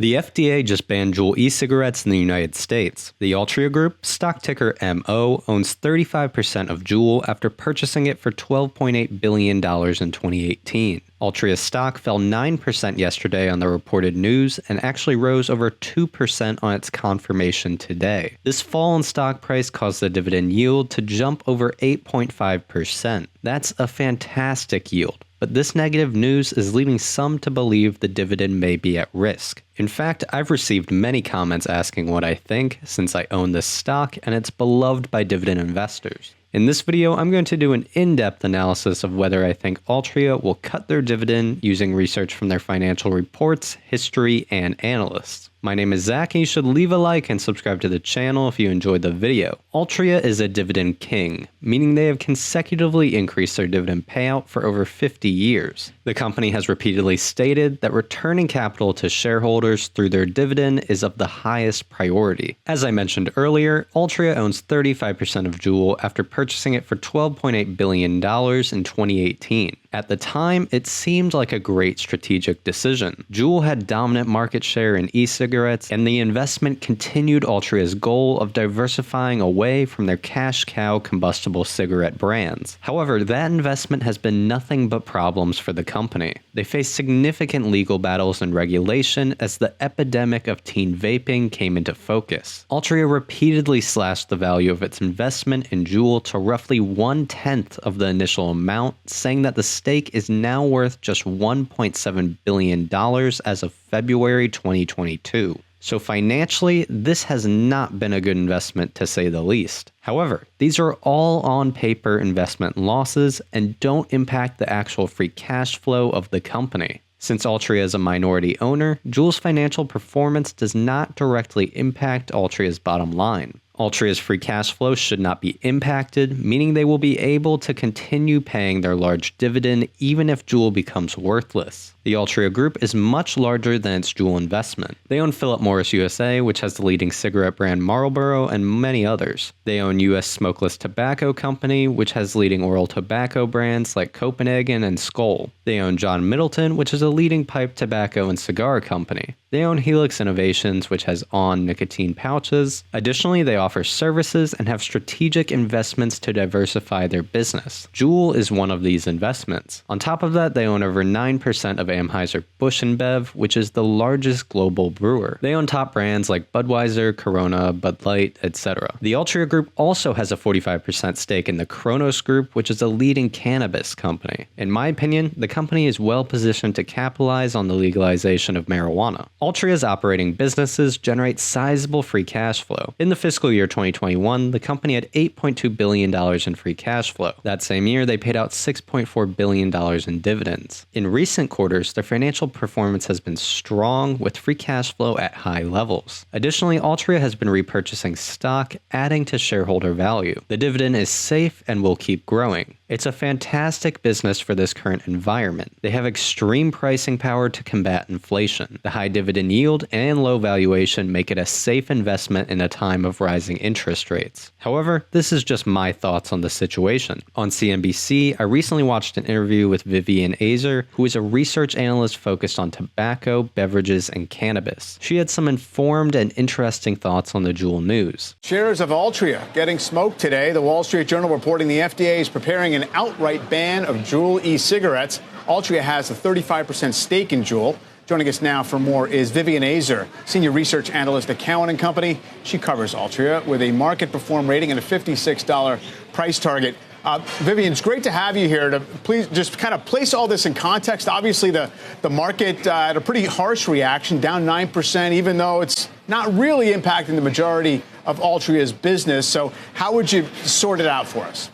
The FDA just banned Juul E-cigarettes in the United States. The Altria Group, stock ticker MO, owns 35% of Juul after purchasing it for $12.8 billion in 2018. Altria's stock fell 9% yesterday on the reported news and actually rose over 2% on its confirmation today. This fall in stock price caused the dividend yield to jump over 8.5%. That's a fantastic yield. But this negative news is leading some to believe the dividend may be at risk. In fact, I've received many comments asking what I think since I own this stock and it's beloved by dividend investors. In this video, I'm going to do an in-depth analysis of whether I think Altria will cut their dividend using research from their financial reports, history, and analysts. My name is Zach, and you should leave a like and subscribe to the channel if you enjoyed the video. Altria is a dividend king, meaning they have consecutively increased their dividend payout for over 50 years. The company has repeatedly stated that returning capital to shareholders through their dividend is of the highest priority. As I mentioned earlier, Altria owns 35% of Juul after purchasing it for $12.8 billion in 2018. At the time, it seemed like a great strategic decision. Juul had dominant market share in e-cigarettes, and the investment continued Altria's goal of diversifying away from their cash cow combustible cigarette brands. However, that investment has been nothing but problems for the company. They faced significant legal battles and regulation as the epidemic of teen vaping came into focus. Altria repeatedly slashed the value of its investment in Juul to roughly 1/10 of the initial amount, saying that the stake is now worth just $1.7 billion as of February 2022. So financially, this has not been a good investment to say the least. However, these are all on paper investment losses and don't impact the actual free cash flow of the company. Since Altria is a minority owner, Juul's financial performance does not directly impact Altria's bottom line. Altria's free cash flow should not be impacted, meaning they will be able to continue paying their large dividend even if Juul becomes worthless. The Altria Group is much larger than its Juul investment. They own Philip Morris USA, which has the leading cigarette brand Marlboro, and many others. They own U.S. Smokeless Tobacco Company, which has leading oral tobacco brands like Copenhagen and Skoal. They own John Middleton, which is a leading pipe tobacco and cigar company. They own Helix Innovations, which has on! Nicotine pouches. Additionally, they offer services and have strategic investments to diversify their business. Juul is one of these investments. On top of that, they own over 9% of Anheuser-Busch InBev, which is the largest global brewer. They own top brands like Budweiser, Corona, Bud Light, etc. The Altria Group also has a 45% stake in the Kronos Group, which is a leading cannabis company. In my opinion, the company is well positioned to capitalize on the legalization of marijuana. Altria's operating businesses generate sizable free cash flow. In the fiscal year 2021, the company had $8.2 billion in free cash flow. That same year, they paid out $6.4 billion in dividends. In recent quarters, their financial performance has been strong, with free cash flow at high levels. Additionally, Altria has been repurchasing stock, adding to shareholder value. The dividend is safe and will keep growing. It's a fantastic business for this current environment. They have extreme pricing power to combat inflation. The high dividend yield and low valuation make it a safe investment in a time of rising interest rates. However, this is just my thoughts on the situation. On CNBC, I recently watched an interview with Vivien Azer, who is a research analyst focused on tobacco, beverages, and cannabis. She had some informed and interesting thoughts on the Juul news. Shares of Altria getting smoked today. The Wall Street Journal reporting the FDA is preparing an outright ban of Juul e-cigarettes. Altria has a 35% stake in Juul. Joining us now for more is Vivien Azer, senior research analyst at Cowen & Company. She covers Altria with a market perform rating and a $56 price target. Vivien, it's great to have you here to please just kind of place all this in context. Obviously, the market had a pretty harsh reaction, down 9%, even though it's not really impacting the majority of Altria's business. So how would you sort it out for us?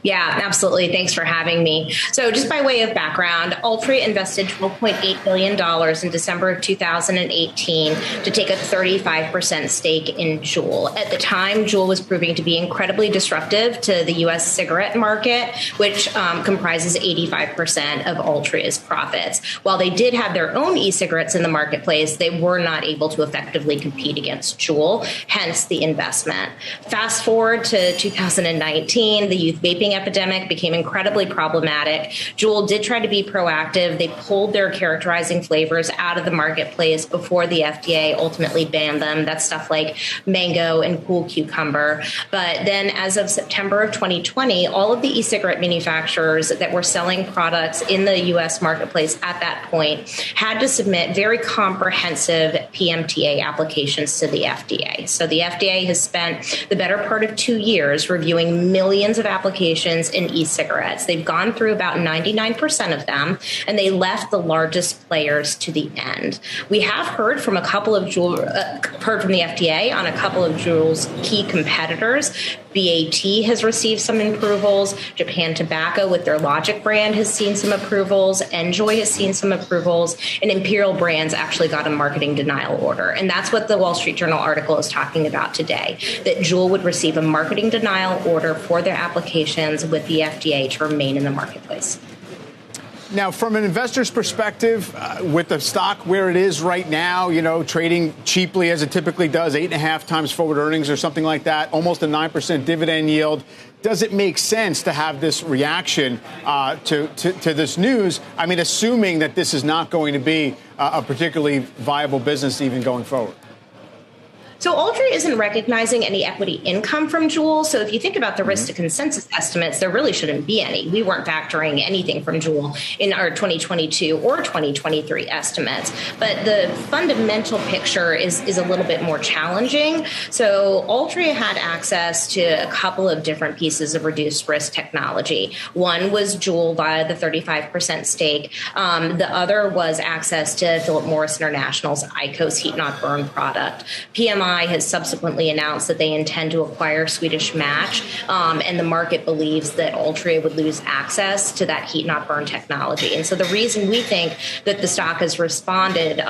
Yeah, absolutely. Thanks for having me. So just by way of background, Altria invested $12.8 billion in December of 2018 to take a 35% stake in Juul. At the time, Juul was proving to be incredibly disruptive to the U.S. cigarette market, which comprises 85% of Altria's profits. While they did have their own e-cigarettes in the marketplace, they were not able to effectively compete against Juul, hence the investment. Fast forward to 2019, the youth vaping vaping epidemic became incredibly problematic. Juul did try to be proactive. They pulled their characterizing flavors out of the marketplace before the FDA ultimately banned them. That's stuff like mango and cool cucumber. But then as of September of 2020, all of the e-cigarette manufacturers that were selling products in the U.S. marketplace at that point had to submit very comprehensive PMTA applications to the FDA. So the FDA has spent the better part of 2 years reviewing millions of applications in e-cigarettes. They've gone through about 99% of them, and they left the largest players to the end. We have heard from heard from the FDA on a couple of Juul's key competitors. BAT has received some approvals. Japan Tobacco with their Logic brand has seen some approvals. Enjoy has seen some approvals. And Imperial Brands actually got a marketing denial order. And that's what the Wall Street Journal article is talking about today, that Juul would receive a marketing denial order for their applications with the FDA to remain in the marketplace. Now, from an investor's perspective, with the stock where it is right now, trading cheaply as it typically does, 8.5 times forward earnings or something like that, almost a 9% dividend yield, does it make sense to have this reaction to this news? I mean, assuming that this is not going to be a particularly viable business even going forward. So Altria isn't recognizing any equity income from Juul. So if you think about the risk to consensus estimates, there really shouldn't be any. We weren't factoring anything from Juul in our 2022 or 2023 estimates. But the fundamental picture is a little bit more challenging. So Altria had access to a couple of different pieces of reduced risk technology. One was Juul via the 35% stake. The other was access to Philip Morris International's IQOS heat not burn product. PMI has subsequently announced that they intend to acquire Swedish Match, and the market believes that Altria would lose access to that heat not burn technology. And so the reason we think that the stock has responded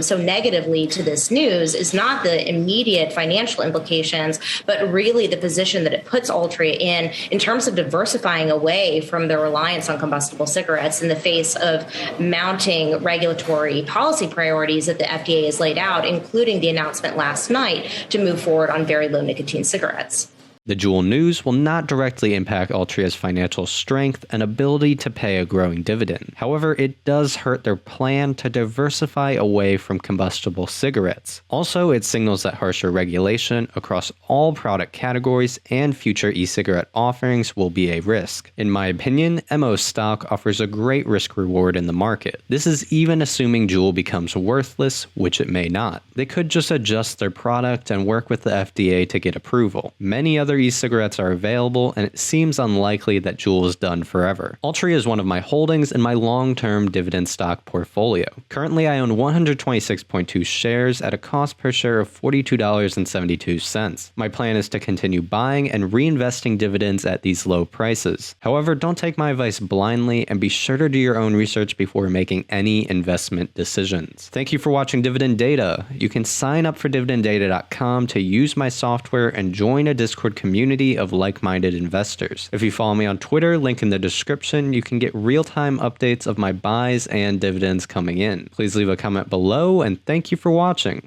so negatively to this news is not the immediate financial implications, but really the position that it puts Altria in terms of diversifying away from the reliance on combustible cigarettes in the face of mounting regulatory policy priorities that the FDA has laid out, including the announcement last night to move forward on very low nicotine cigarettes. The Juul news will not directly impact Altria's financial strength and ability to pay a growing dividend. However, it does hurt their plan to diversify away from combustible cigarettes. Also, it signals that harsher regulation across all product categories and future e-cigarette offerings will be a risk. In my opinion, MO stock offers a great risk-reward in the market. This is even assuming Juul becomes worthless, which it may not. They could just adjust their product and work with the FDA to get approval. Many other e-cigarettes are available, and it seems unlikely that Juul is done forever. Altria is one of my holdings in my long-term dividend stock portfolio. Currently, I own 126.2 shares at a cost per share of $42.72. My plan is to continue buying and reinvesting dividends at these low prices. However, don't take my advice blindly and be sure to do your own research before making any investment decisions. Thank you for watching Dividend Data. You can sign up for dividenddata.com to use my software and join a Discord community of like-minded investors. If you follow me on Twitter, link in the description, you can get real-time updates of my buys and dividends coming in. Please leave a comment below, and thank you for watching.